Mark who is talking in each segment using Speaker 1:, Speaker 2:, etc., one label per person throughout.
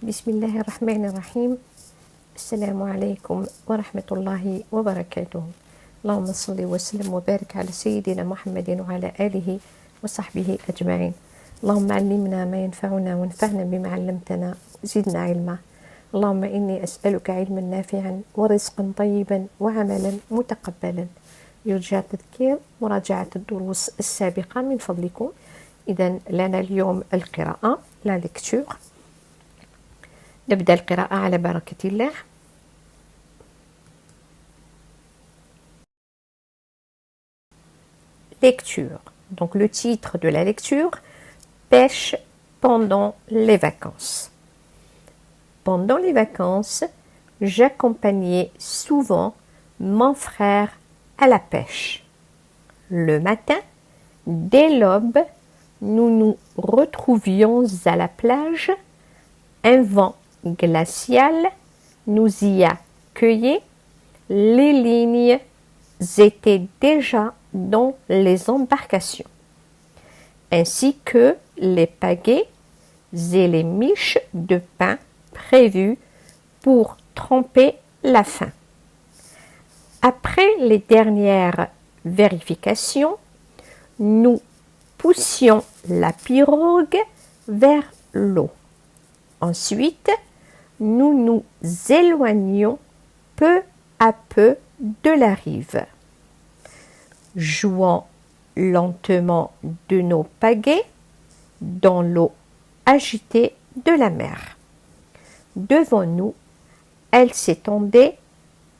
Speaker 1: بسم الله الرحمن الرحيم. السلام عليكم ورحمة الله وبركاته. اللهم صل وسلم وبارك على سيدنا محمد وعلى آله وصحبه أجمعين. اللهم علمنا ما ينفعنا وانفعنا بما علمتنا زدنا علما. اللهم إني أسألك علما نافعا ورزقا طيبا وعملا متقبلا. يرجى تذكير مراجعة الدروس السابقة من فضلكم. إذن لنا اليوم القراءة لا ليكتور. نبدأ القراءة على بركة الله. Lecture. Donc le titre de la lecture, Pêche pendant les vacances. Pendant les vacances, j'accompagnais souvent mon frère à la pêche. Le matin, dès l'aube, nous nous retrouvions à la plage. Un vent glacial nous y accueillait. Les lignes étaient déjà dans les embarcations, ainsi que les pagaies et les miches de pain prévues pour tremper la faim. Après les dernières vérifications, nous poussions la pirogue vers l'eau. Ensuite, nous nous éloignions peu à peu de la rive, jouant lentement de nos pagaies dans l'eau agitée de la mer. Devant nous, elle s'étendait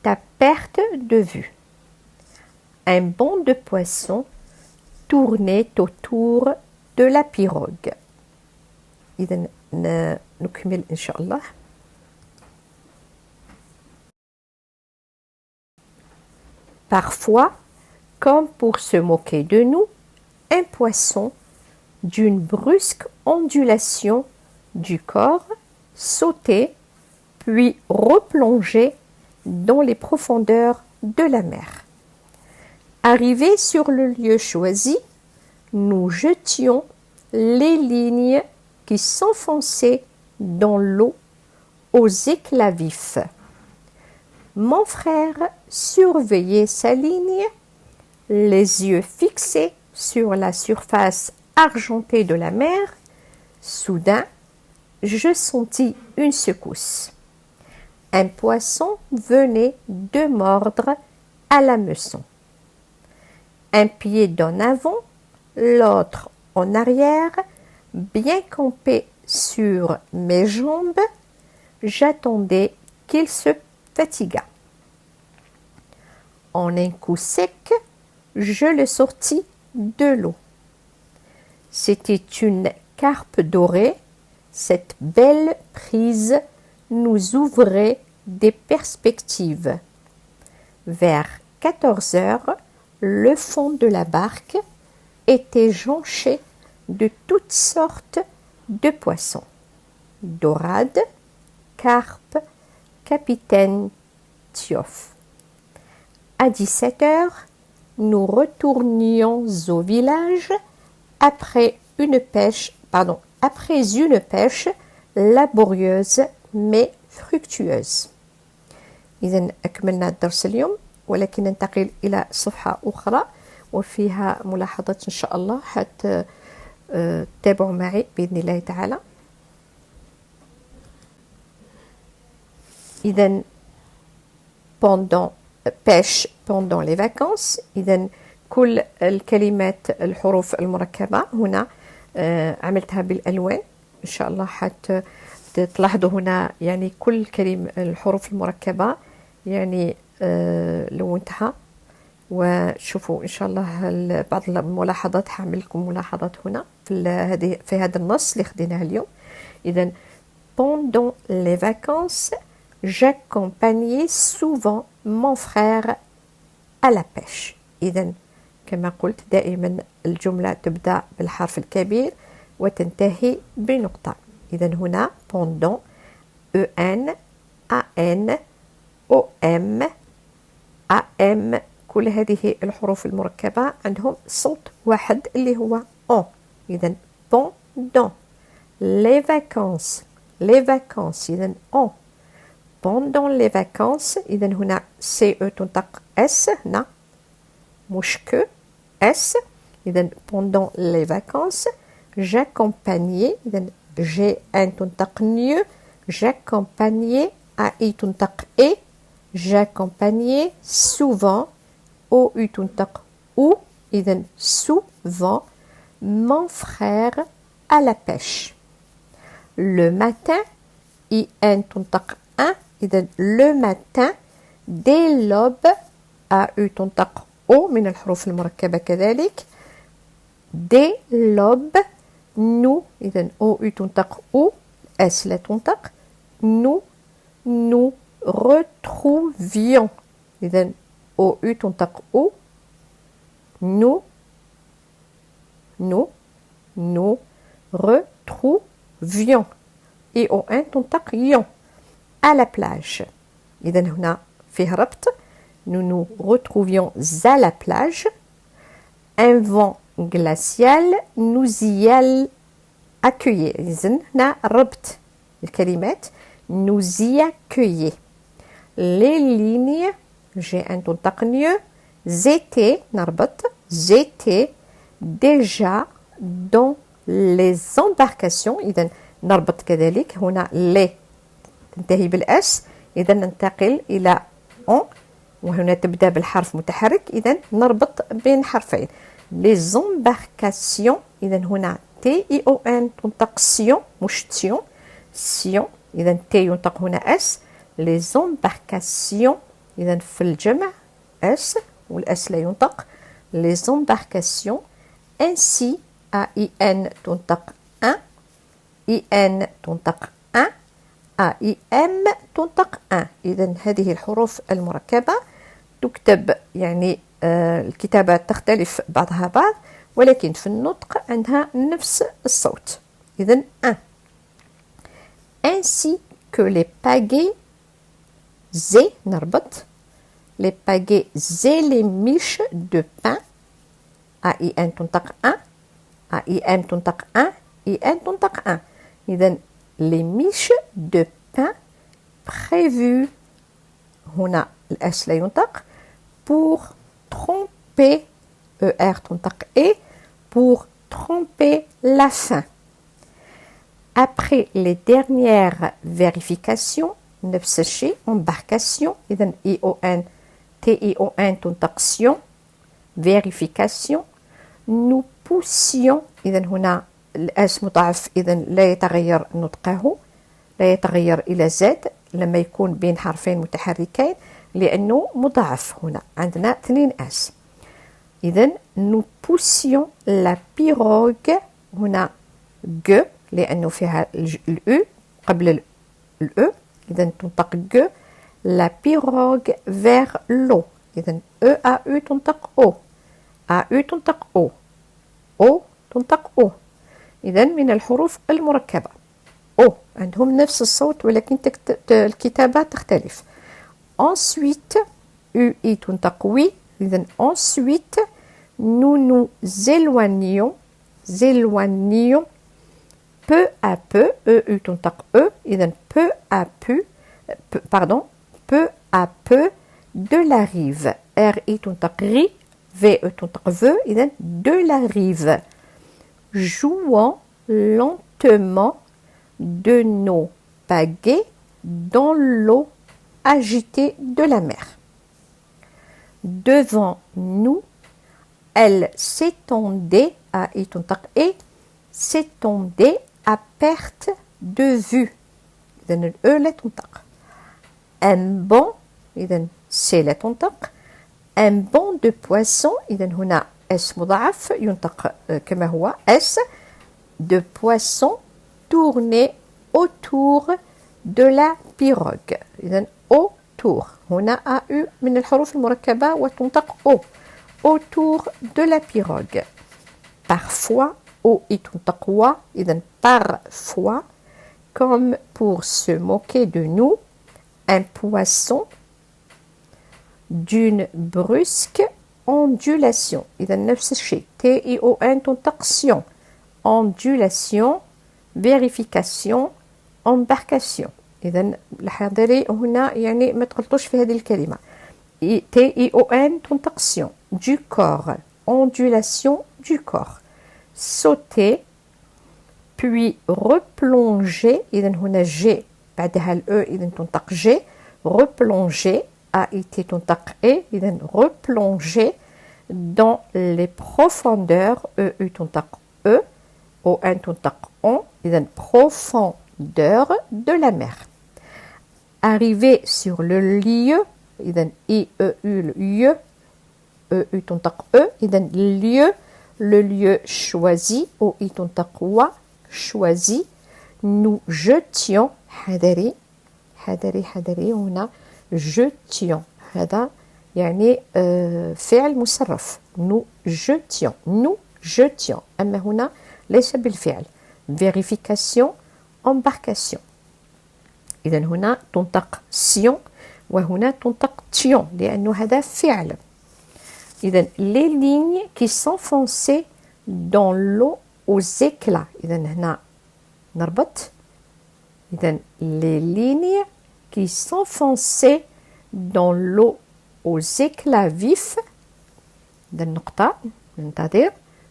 Speaker 1: à perte de vue. Un banc de poissons tournait autour de la pirogue. إذن نكمل إن شاء الله. Parfois, comme pour se moquer de nous, un poisson, d'une brusque ondulation du corps, sautait, puis replongeait dans les profondeurs de la mer. Arrivés sur le lieu choisi, nous jetions les lignes qui s'enfonçaient dans l'eau aux éclats vifs. Mon frère surveillait sa ligne, les yeux fixés sur la surface argentée de la mer. Soudain, je sentis une secousse. Un poisson venait de mordre à l'hameçon. Un pied en avant, l'autre en arrière, bien campé sur mes jambes, j'attendais qu'il se fatiguât. En un coup sec, je le sortis de l'eau. C'était une carpe dorée. Cette belle prise nous ouvrait des perspectives. Vers 14 heures, le fond de la barque était jonché de toutes sortes de poissons. Dorades, carpes, capitaine Tiof. À 17 heures, nous retournions au village après une pêche laborieuse mais fructueuse. إذن أكملنا الدرس اليوم، ولكن ننتقل إلى صفحة أخرى وفيها ملاحظات إن شاء الله حتى تابعوا معي بإذن الله تعالى. إذن pêche pendant les vacances. إذن كل الكلمات الحروف المركبة هنا عملتها بالألوان إن شاء الله حتى تلاحظوا هنا يعني كل كلمة الحروف المركبة يعني لونتها. وشوفوا إن شاء الله بعض الملاحظات هعمل لكم ملاحظات هنا في هذا النص اللي خديناه اليوم. إذن pendant les vacances j'accompagnais souvent mon frère à la pêche. إذن كما قلت دائما الجملة تبدأ بالحرف الكبير وتنتهي بنقطة. إذن هنا pendant EN AN OM AM كل هذه الحروف المركبة عندهم صوت واحد اللي هو O. إذن pendant les vacances les vacances إذن en pendant les vacances إذن هنا CE تنطق S هنا مش que S إذن pendant les vacances j'accompagnais إذن GN تنطق نيو j'accompagnais AI تنطق E j'accompagnais souvent OU تنطق OU إذن souvent mon frère à la pêche. Le matin IN تنطق 1 إذن le matin dès l'aube AU تنطق O من الحروف المركبة كذلك dès l'aube nous إذن OU تنطق O S لا تنطق nous retrouvions إذن OU تنطق O nous retrouvions ION تنطق يون à la plage إذن هنا فيه ربط nous nous retrouvions à la plage un vent glacial nous y accueillait إذن هنا ربط الكلمات nous y accueillait les lignes G1 تنطق نيو j'étais نربط j'étais déjà dans les embarcations إذن نربط كذلك هنا les تنتهي بالأس إذن ننتقل إلى on وهنا تبدأ بالحرف متحرك إذن نربط بين حرفين les embarcations إذن هنا TION تنطق سيون مش تيون سيون إذن T ينطق هنا S les embarcations إذن في الجمع S والأس لا ينطق les embarcations ainsi AIN تنطق 1 IN تنطق 1 AIM تنطق 1 إذن هذه الحروف المركبة تكتب يعني الكتابة تختلف بعضها بعض ولكن في النطق عندها نفس الصوت إذن 1 ainsi que les pagaies et نربط les pagaies et les miches de pain AIN تنطق 1 AIM تنطق 1 IN تنطق 1 إذن les miches de pain prévues هنا الأس لا ينطق pour tromper ER تنطق E pour tromper la faim. Après les dernières vérifications نفس الشيء embarcation إذن ION TION تنطق sion vérification nous poussions إذن هنا الأس مضاعف إذن لا يتغير نطقه لا يتغير إلى زد لما يكون بين حرفين متحركين لأنه مضاعف هنا عندنا 2 أس إذن nous poussions la pirogue هنا ج لأنه فيها الأو قبل الأو إذن تنطق ج la pirogue vers l'eau إذن EAU تنطق O AU تنطق O O تنطق O إذن من الحروف المركبة O عندهم نفس الصوت ولكن الكتابة تختلف ensuite UI تنطق وي إذن ensuite nous nous éloignions peu à peu EU تنطق E إذن peu à peu de la rive RI تنطق ري VE تنطق V إذن de la rive jouant lentement de nos pagaies dans l'eau agitée de la mer. Devant nous, elle s'étendait s'étendait à perte de vue. إذن الأو لا تنطق. Un banc إذن سي لا تنطق. Un banc de poissons إذن هنا S مضاعف ينطق كما هو S de poissons tourner autour de la pirogue إذن autour هنا AU من الحروف المركبة وتنطق O autour de la pirogue parfois OI تنطق wa إذن parfois comme pour se moquer de nous un poisson d'une brusque ondulation إذا نفس الشيء TION تنطق sion ondulation vérification embarcation. إذا الحذري هنا يعني ما تغلطوش في هذه الكلمة. T-I-O-N tentation du corps, ondulation du corps. Sauter puis replonger. إذا هنا G بعدها ال E إذا تنطق G. Replonger A-I-T تنطق E إذا replonger dans les profondeurs E-U تنطق E O-N تنطق on إذا profondeur de la mer. Arriver sur le lieu إذا I-E-U lieu E-U تنطق E إذا lieu le lieu choisi O-I تنطق و choisi. Nous jetions حذري حذري حذري هنا jetions هذا يعني فعل مصرف. nous jetions أما هنا ليس بالفعل. vérification embarcation إذا هنا تنطق sion وهنا تنطق tion لأنه هذا فعل. إذا les lignes qui s'enfonçaient dans l'eau aux éclats إذا هنا نربط. إذا les lignes qui s'enfonçaient dans l'eau aux éclats vifs إذا النقطة ننتظر.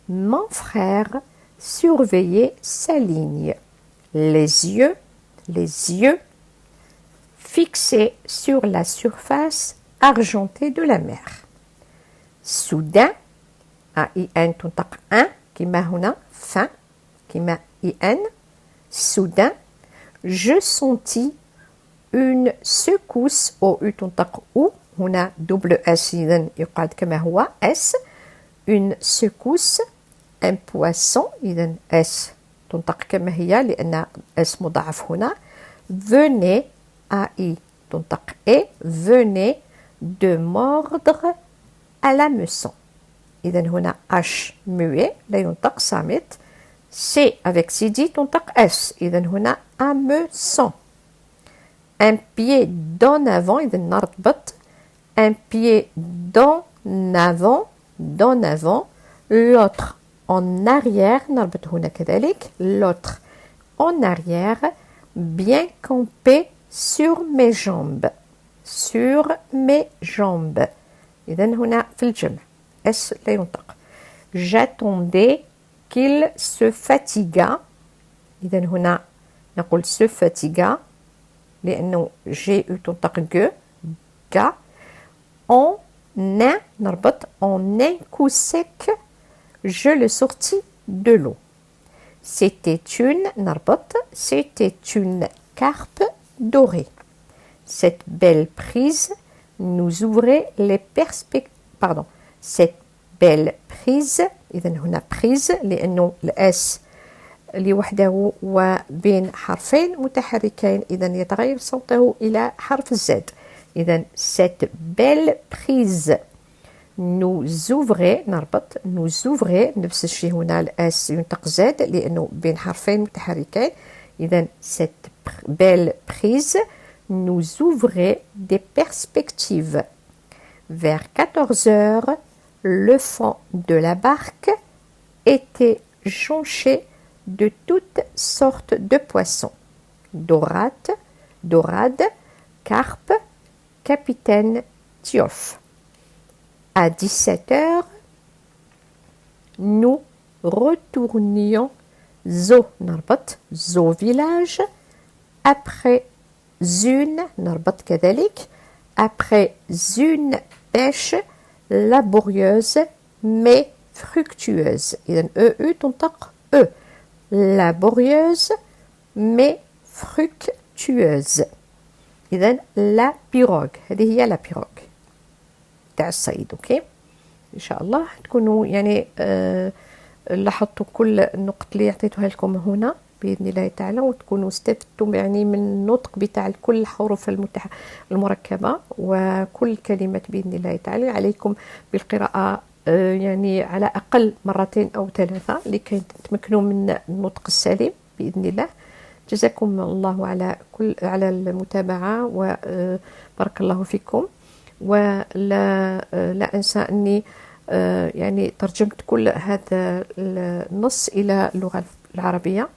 Speaker 1: mon frère surveillait sa ligne. Les yeux fixés sur la surface argentée de la mer. Soudain A-I-N تنطق un كما هنا fin كما I-N. Soudain je sentis une secousse O-U تنطق ou هنا double S إذا يقعد كما هو S. une secousse un poisson إذا S تنطق كما هي لأن S مضاعف هنا. venez A-I تنطق E venez de mordre à l'hameçon إذا هنا H muet لا ينطق صامت. C avec Sidi تنطق S إذا هنا hameçon. un pied d'en avant إذا نربط un pied d'en avant l'autre en arrière نربط هنا كذلك l'autre en arrière bien campé sur mes jambes إذا هنا في الجمع S لا ينطق. j'attendais qu'il se fatiguât إذا هنا نقول se fatiguât لأنه G تنطق G. en un نربط en un coup sec je le sortis de l'eau. c'était une carpe dorée. cette belle prise nous ouvrait les perspectives. cette belle prise إذا هنا prise لأنه الأس لوحده وبين حرفين متحركين إذا يتغير صوته إلى حرف الزد. إذا cette belle prise nous ouvrait نربط nous ouvrait نفس الشيء هنا الأس ينطق زد لأنه بين حرفين متحركين. إذا cette belle prise nous ouvrait des perspectives. vers 14 heures le fond de la barque était jonché de toutes sortes de poissons. dorade, carpe, capitaine Tiof. À 17 heures, nous retournions zo village après une pêche laborieuse mais fructueuse. إذا E تنطق E laborieuse mais fructueuse. إذا la pirogue هذه هي la pirogue تاع الصيد. أوكي إن شاء الله تكونوا يعني لاحظتوا كل النقط اللي عطيتها لكم هنا بإذن الله تعالى وتكونوا استفدتم يعني من النطق بتاع كل الحروف المركبة وكل كلمة بإذن الله تعالى. عليكم بالقراءة يعني على أقل مرتين أو 3 لكي تتمكنوا من النطق السليم بإذن الله. جزاكم الله على المتابعة وبارك الله فيكم. ولا أنسى أني يعني ترجمت كل هذا النص إلى اللغة العربية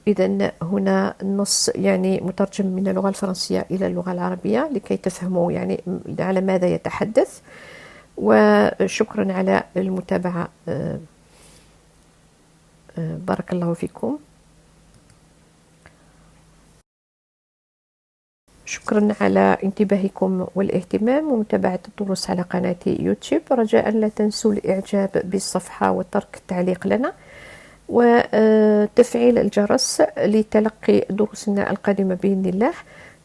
Speaker 1: إذا هنا النص يعني مترجم من اللغة الفرنسية إلى اللغة العربية لكي تفهموا يعني على ماذا يتحدث. وشكرا على المتابعة. بارك الله فيكم. شكرا على انتباهكم والاهتمام ومتابعة الدروس على قناة يوتيوب. رجاء لا تنسوا الإعجاب بالصفحة وترك التعليق لنا وتفعيل الجرس لتلقي دروسنا القادمة بإذن الله.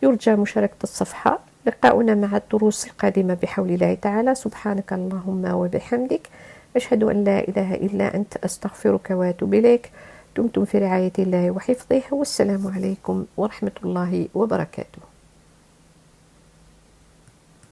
Speaker 1: يرجى مشاركة الصفحة. لقاؤنا مع الدروس القادمة بحول الله تعالى. سبحانك اللهم وبحمدك، أشهد أن لا إله إلا أنت، أستغفرك وأتوب إليك. دمتم في رعاية الله وحفظه، والسلام عليكم ورحمة الله وبركاته.